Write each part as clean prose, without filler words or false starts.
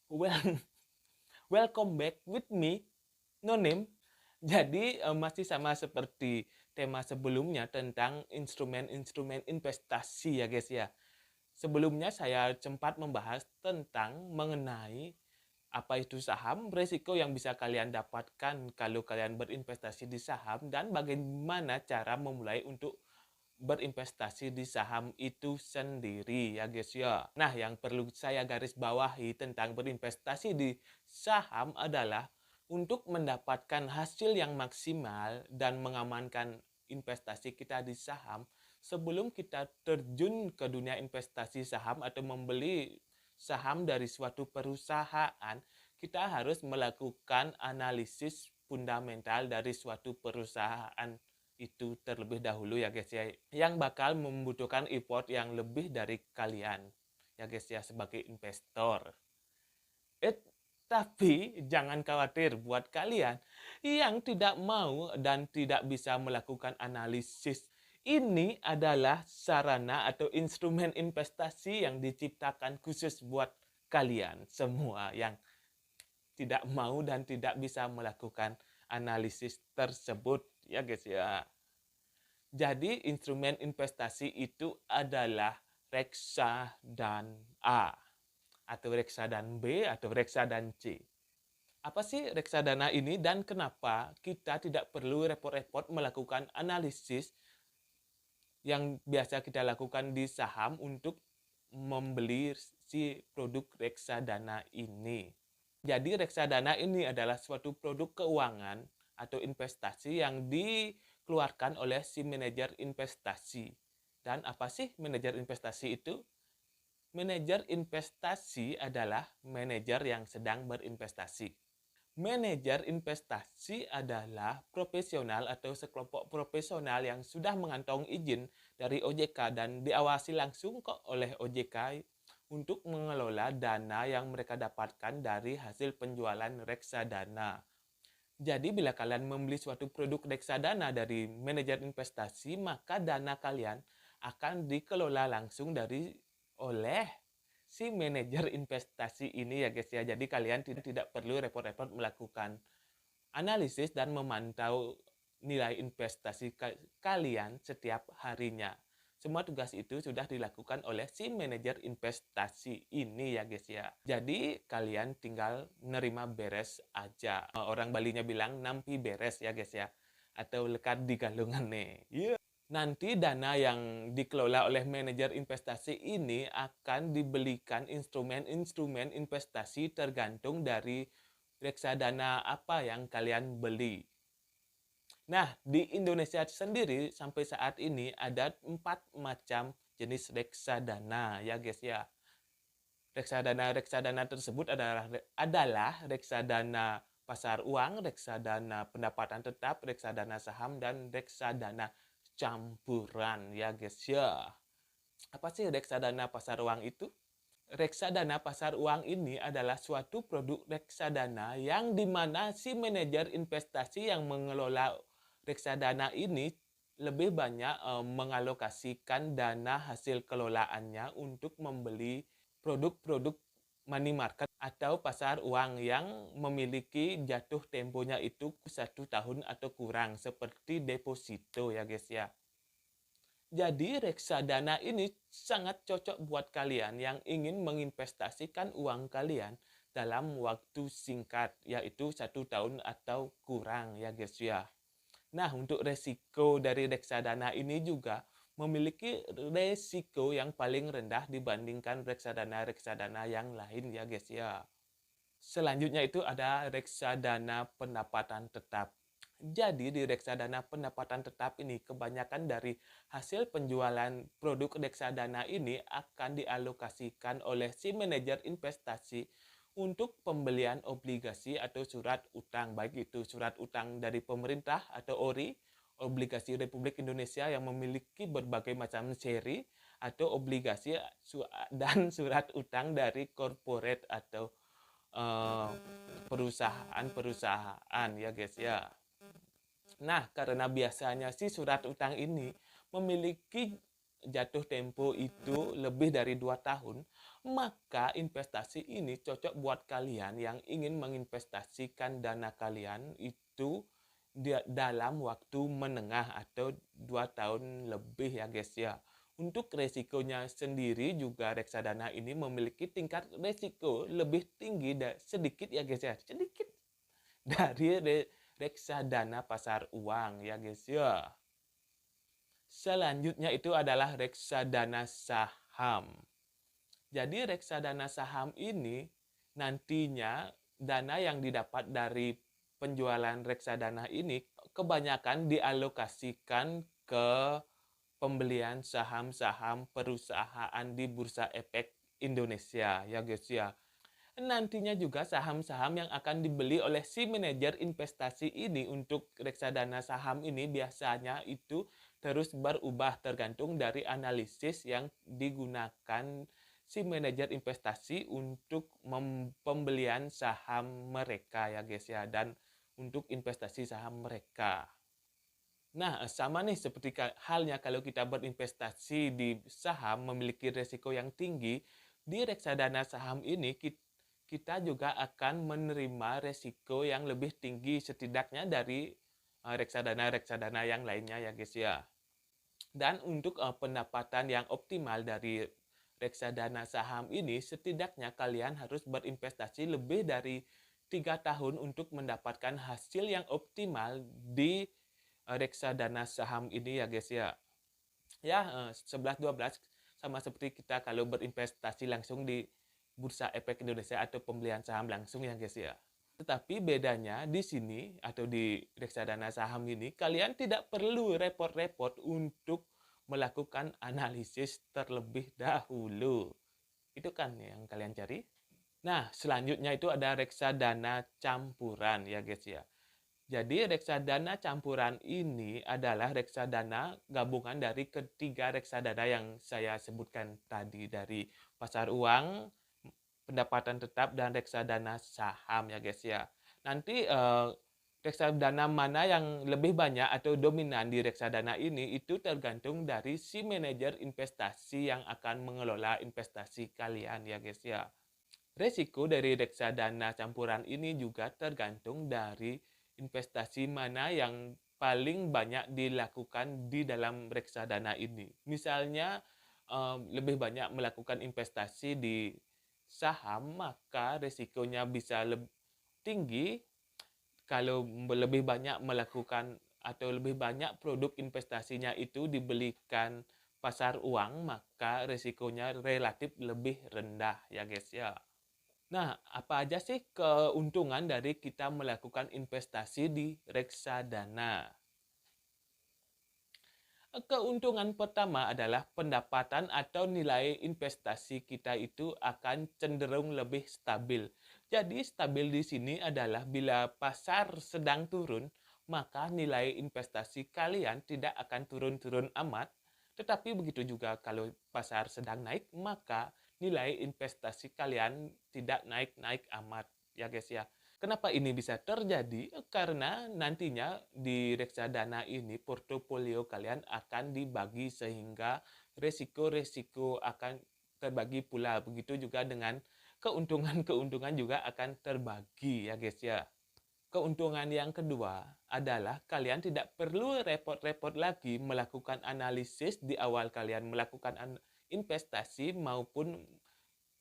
Well, welcome back with me, No Name. Jadi masih sama seperti tema sebelumnya tentang instrumen-instrumen investasi ya guys ya. Sebelumnya saya sempat membahas tentang mengenai apa itu saham, resiko yang bisa kalian dapatkan kalau kalian berinvestasi di saham, dan bagaimana cara memulai untuk berinvestasi di saham itu sendiri ya guys ya. Nah, yang perlu saya garis bawahi tentang berinvestasi di saham adalah untuk mendapatkan hasil yang maksimal dan mengamankan investasi kita di saham. Sebelum kita terjun ke dunia investasi saham atau membeli saham dari suatu perusahaan, kita harus melakukan analisis fundamental dari suatu perusahaan itu terlebih dahulu ya guys ya, yang bakal membutuhkan effort yang lebih dari kalian ya guys ya sebagai investor. Eh, tapi jangan khawatir buat kalian yang tidak mau dan tidak bisa melakukan analisis. Ini adalah sarana atau instrumen investasi yang diciptakan khusus buat kalian semua yang tidak mau dan tidak bisa melakukan analisis tersebut ya guys ya. Jadi instrumen investasi itu adalah reksadana atau reksadana B atau reksadana C. Apa sih reksadana ini dan kenapa kita tidak perlu repot-repot melakukan analisis yang biasa kita lakukan di saham untuk membeli si produk reksadana ini? Jadi reksadana ini adalah suatu produk keuangan atau investasi yang dikeluarkan oleh si manajer investasi. Dan apa sih manajer investasi itu? Manajer investasi adalah manajer yang sedang berinvestasi. Manajer investasi adalah profesional atau sekelompok profesional yang sudah mengantongi izin dari OJK dan diawasi langsung kok oleh OJK untuk mengelola dana yang mereka dapatkan dari hasil penjualan reksadana. Jadi bila kalian membeli suatu produk reksadana dari manajer investasi, maka dana kalian akan dikelola langsung oleh si manajer investasi ini ya guys ya. Jadi kalian tidak perlu repot-repot melakukan analisis dan memantau nilai investasi kalian setiap harinya. Semua tugas itu sudah dilakukan oleh si manajer investasi ini ya guys ya. Jadi kalian tinggal nerima beres aja. Orang Balinya bilang nampi beres ya guys ya. Atau lekat di galungannya. Yeah. Nanti dana yang dikelola oleh manajer investasi ini akan dibelikan instrumen-instrumen investasi tergantung dari reksadana apa yang kalian beli. Nah, di Indonesia sendiri sampai saat ini ada 4 macam jenis reksadana ya guys ya. Reksadana tersebut adalah reksadana pasar uang, reksadana pendapatan tetap, reksadana saham, dan reksadana campuran ya guys ya. Apa sih reksadana pasar uang itu? Reksadana pasar uang ini adalah suatu produk reksadana yang dimana si manajer investasi yang mengelola reksadana ini lebih banyak mengalokasikan dana hasil kelolaannya untuk membeli produk-produk money market atau pasar uang yang memiliki jatuh temponya itu 1 tahun atau kurang seperti deposito ya guys ya. Jadi reksadana ini sangat cocok buat kalian yang ingin menginvestasikan uang kalian dalam waktu singkat, yaitu 1 tahun atau kurang ya guys ya. Nah, untuk resiko dari reksadana ini juga memiliki resiko yang paling rendah dibandingkan reksadana-reksadana yang lain ya guys ya. Selanjutnya itu ada reksadana pendapatan tetap. Jadi di reksadana pendapatan tetap ini kebanyakan dari hasil penjualan produk reksadana ini akan dialokasikan oleh si manajer investasi untuk pembelian obligasi atau surat utang, baik itu surat utang dari pemerintah atau ORI, obligasi Republik Indonesia yang memiliki berbagai macam seri, atau obligasi dan surat utang dari corporate atau perusahaan-perusahaan ya guys ya. Nah, karena biasanya si surat utang ini memiliki jatuh tempo itu lebih dari 2 tahun, maka investasi ini cocok buat kalian yang ingin menginvestasikan dana kalian itu dalam waktu menengah atau 2 tahun lebih ya guys ya. Untuk resikonya sendiri juga reksadana ini memiliki tingkat resiko lebih tinggi sedikit ya guys ya, sedikit dari reksadana pasar uang ya guys ya. Selanjutnya itu adalah reksadana saham. Jadi reksadana saham ini nantinya dana yang didapat dari penjualan reksadana ini kebanyakan dialokasikan ke pembelian saham-saham perusahaan di Bursa Efek Indonesia ya guys ya. Nantinya juga saham-saham yang akan dibeli oleh si manajer investasi ini untuk reksadana saham ini biasanya itu terus berubah tergantung dari analisis yang digunakan si manajer investasi untuk pembelian saham mereka ya guys ya, dan untuk investasi saham mereka. Nah, sama nih seperti halnya kalau kita berinvestasi di saham memiliki risiko yang tinggi, di reksadana saham ini kita juga akan menerima resiko yang lebih tinggi setidaknya dari reksadana-reksadana yang lainnya ya guys ya. Dan untuk pendapatan yang optimal dari reksadana saham ini, setidaknya kalian harus berinvestasi lebih dari 3 tahun untuk mendapatkan hasil yang optimal di reksadana saham ini ya guys ya. Ya, 11-12 sama seperti kita kalau berinvestasi langsung di Bursa Efek Indonesia atau pembelian saham langsung ya guys ya. Tetapi bedanya di sini atau di reksadana saham ini, kalian tidak perlu repot-repot untuk melakukan analisis terlebih dahulu. Itu kan yang kalian cari. Nah, selanjutnya itu ada reksadana campuran ya guys ya. Jadi reksadana campuran ini adalah reksadana gabungan dari ketiga reksadana yang saya sebutkan tadi, dari pasar uang, pendapatan tetap, dan reksadana saham ya guys ya. Nanti reksadana mana yang lebih banyak atau dominan di reksadana ini itu tergantung dari si manajer investasi yang akan mengelola investasi kalian ya guys ya. Resiko dari reksadana campuran ini juga tergantung dari investasi mana yang paling banyak dilakukan di dalam reksadana ini. Misalnya lebih banyak melakukan investasi di saham, maka resikonya bisa lebih tinggi. Kalau lebih banyak melakukan atau lebih banyak produk investasinya itu dibelikan pasar uang, maka resikonya relatif lebih rendah ya guys ya. Nah, apa aja sih keuntungan dari kita melakukan investasi di reksadana? Keuntungan pertama adalah pendapatan atau nilai investasi kita itu akan cenderung lebih stabil. Jadi stabil di sini adalah bila pasar sedang turun, maka nilai investasi kalian tidak akan turun-turun amat. Tetapi begitu juga kalau pasar sedang naik, maka nilai investasi kalian tidak naik-naik amat ya guys ya. Kenapa ini bisa terjadi? Karena nantinya di reksadana ini portofolio kalian akan dibagi sehingga resiko-resiko akan terbagi pula. Begitu juga dengan keuntungan-keuntungan juga akan terbagi ya guys ya. Keuntungan yang kedua adalah kalian tidak perlu repot-repot lagi melakukan analisis di awal kalian melakukan investasi maupun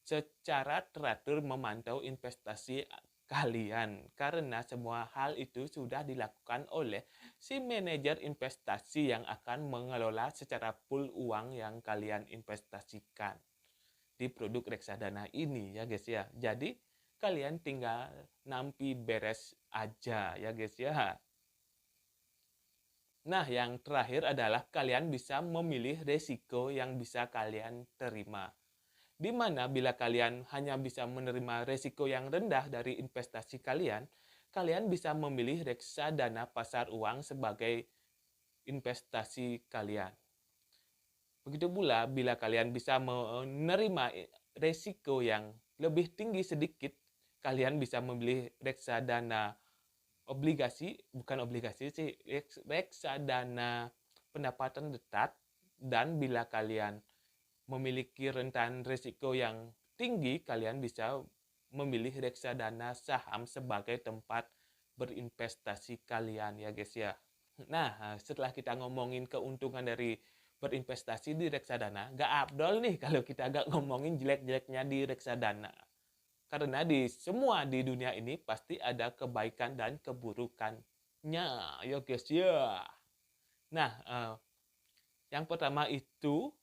secara teratur memantau investasi kalian, karena semua hal itu sudah dilakukan oleh si manajer investasi yang akan mengelola secara full uang yang kalian investasikan di produk reksadana ini ya guys ya. Jadi kalian tinggal nampi beres aja ya guys ya. Nah, yang terakhir adalah kalian bisa memilih resiko yang bisa kalian terima. Di mana bila kalian hanya bisa menerima resiko yang rendah dari investasi kalian, kalian bisa memilih reksadana pasar uang sebagai investasi kalian. Begitu pula bila kalian bisa menerima resiko yang lebih tinggi sedikit, kalian bisa memilih reksadana obligasi, bukan obligasi sih, reksadana pendapatan tetap Dan bila kalian memiliki rentan risiko yang tinggi, kalian bisa memilih reksadana saham sebagai tempat berinvestasi kalian ya guys ya. Nah, setelah kita ngomongin keuntungan dari berinvestasi di reksadana, nggak abdol nih kalau kita nggak ngomongin jelek-jeleknya di reksadana. Karena di semua di dunia ini pasti ada kebaikan dan keburukannya, ya guys ya. Nah, yang pertama itu,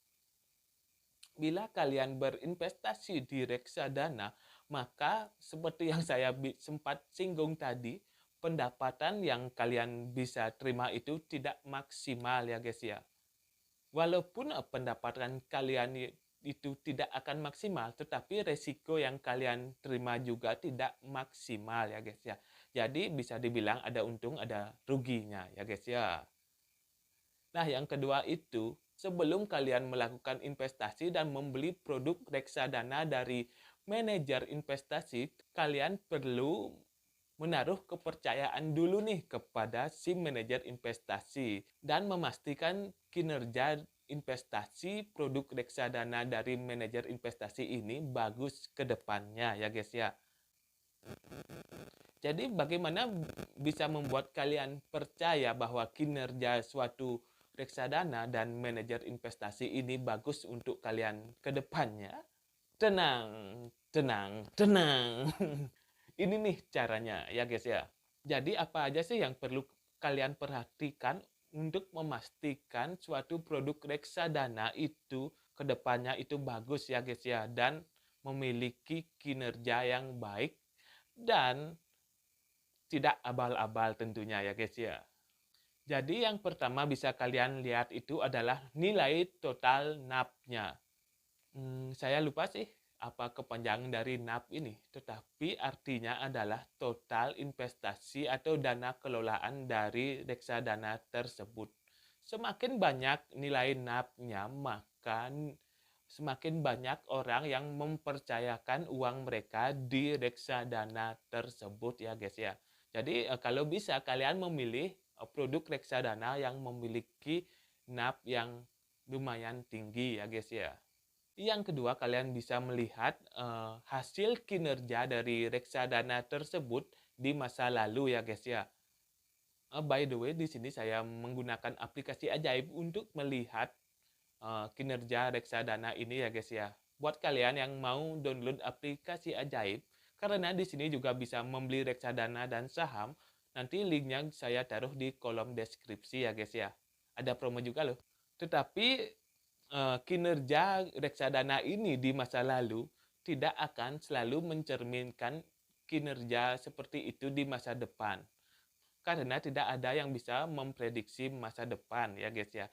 bila kalian berinvestasi di reksadana, maka seperti yang saya sempat singgung tadi, pendapatan yang kalian bisa terima itu tidak maksimal ya guys ya. Walaupun pendapatan kalian itu tidak akan maksimal, tetapi resiko yang kalian terima juga tidak maksimal ya guys ya. Jadi bisa dibilang ada untung, ada ruginya ya guys ya. Nah, yang kedua itu, sebelum kalian melakukan investasi dan membeli produk reksadana dari manajer investasi, kalian perlu menaruh kepercayaan dulu nih kepada si manajer investasi dan memastikan kinerja investasi produk reksadana dari manajer investasi ini bagus ke depannya ya guys ya. Jadi bagaimana bisa membuat kalian percaya bahwa kinerja suatu reksadana dan manajer investasi ini bagus untuk kalian ke depannya? Tenang, tenang, tenang. Ini nih caranya ya guys ya. Jadi apa aja sih yang perlu kalian perhatikan untuk memastikan suatu produk reksadana itu ke depannya itu bagus ya guys ya, dan memiliki kinerja yang baik dan tidak abal-abal tentunya ya guys ya. Jadi yang pertama bisa kalian lihat itu adalah nilai total NAP-nya. Saya lupa sih apa kepanjangan dari NAP ini, tetapi artinya adalah total investasi atau dana kelolaan dari reksadana tersebut. Semakin banyak nilai NAP-nya, maka semakin banyak orang yang mempercayakan uang mereka di reksadana tersebut ya guys ya. Jadi kalau bisa kalian memilih produk reksadana yang memiliki NAP yang lumayan tinggi ya guys ya. Yang kedua, kalian bisa melihat hasil kinerja dari reksadana tersebut di masa lalu ya guys ya. By the way, di sini saya menggunakan aplikasi Ajaib untuk melihat kinerja reksadana ini ya guys ya. Buat kalian yang mau download aplikasi Ajaib, karena di sini juga bisa membeli reksadana dan saham, nanti linknya saya taruh di kolom deskripsi ya guys ya. Ada promo juga loh. Tetapi kinerja reksadana ini di masa lalu tidak akan selalu mencerminkan kinerja seperti itu di masa depan. Karena tidak ada yang bisa memprediksi masa depan ya guys ya.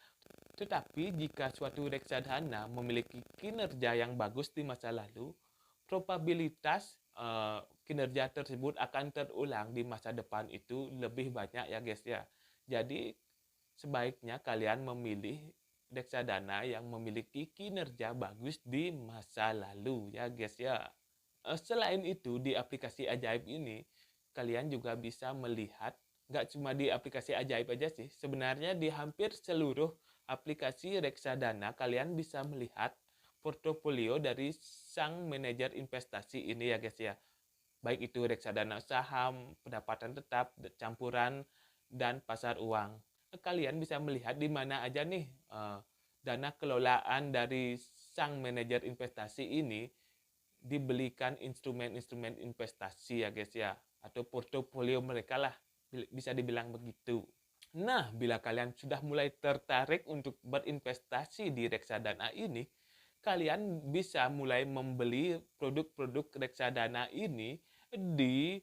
Tetapi jika suatu reksadana memiliki kinerja yang bagus di masa lalu, probabilitas kinerja tersebut akan terulang di masa depan itu lebih banyak ya guys ya. Jadi sebaiknya kalian memilih reksadana yang memiliki kinerja bagus di masa lalu ya guys ya. Selain itu di aplikasi Ajaib ini kalian juga bisa melihat, nggak cuma di aplikasi Ajaib aja sih, sebenarnya di hampir seluruh aplikasi reksadana kalian bisa melihat portofolio dari sang manajer investasi ini ya guys ya. Baik itu reksadana saham, pendapatan tetap, campuran, dan pasar uang. Kalian bisa melihat di mana aja nih dana kelolaan dari sang manajer investasi ini dibelikan instrumen-instrumen investasi ya guys ya, atau portofolio mereka lah, bisa dibilang begitu. Nah, bila kalian sudah mulai tertarik untuk berinvestasi di reksadana ini, kalian bisa mulai membeli produk-produk reksadana ini di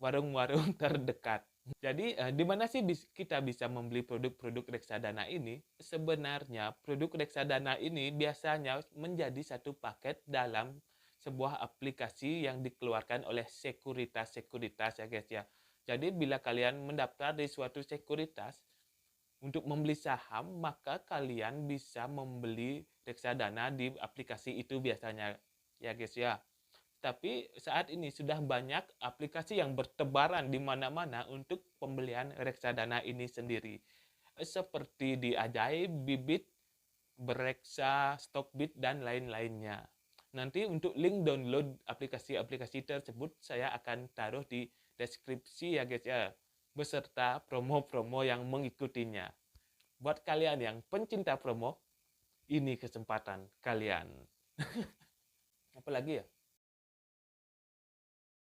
warung-warung terdekat. Jadi, di mana sih kita bisa membeli produk-produk reksadana ini? Sebenarnya, produk reksadana ini biasanya menjadi satu paket dalam sebuah aplikasi yang dikeluarkan oleh sekuritas-sekuritas ya guys ya. Jadi, bila kalian mendaftar di suatu sekuritas untuk membeli saham, maka kalian bisa membeli reksadana di aplikasi itu biasanya ya guys ya. Tapi saat ini sudah banyak aplikasi yang bertebaran di mana-mana untuk pembelian reksadana ini sendiri. Seperti di Ajaib, Bibit, Bereksa, Stockbit, dan lain-lainnya. Nanti untuk link download aplikasi-aplikasi tersebut saya akan taruh di deskripsi ya guys ya, beserta promo-promo yang mengikutinya. Buat kalian yang pencinta promo, ini kesempatan kalian. Apalagi ya?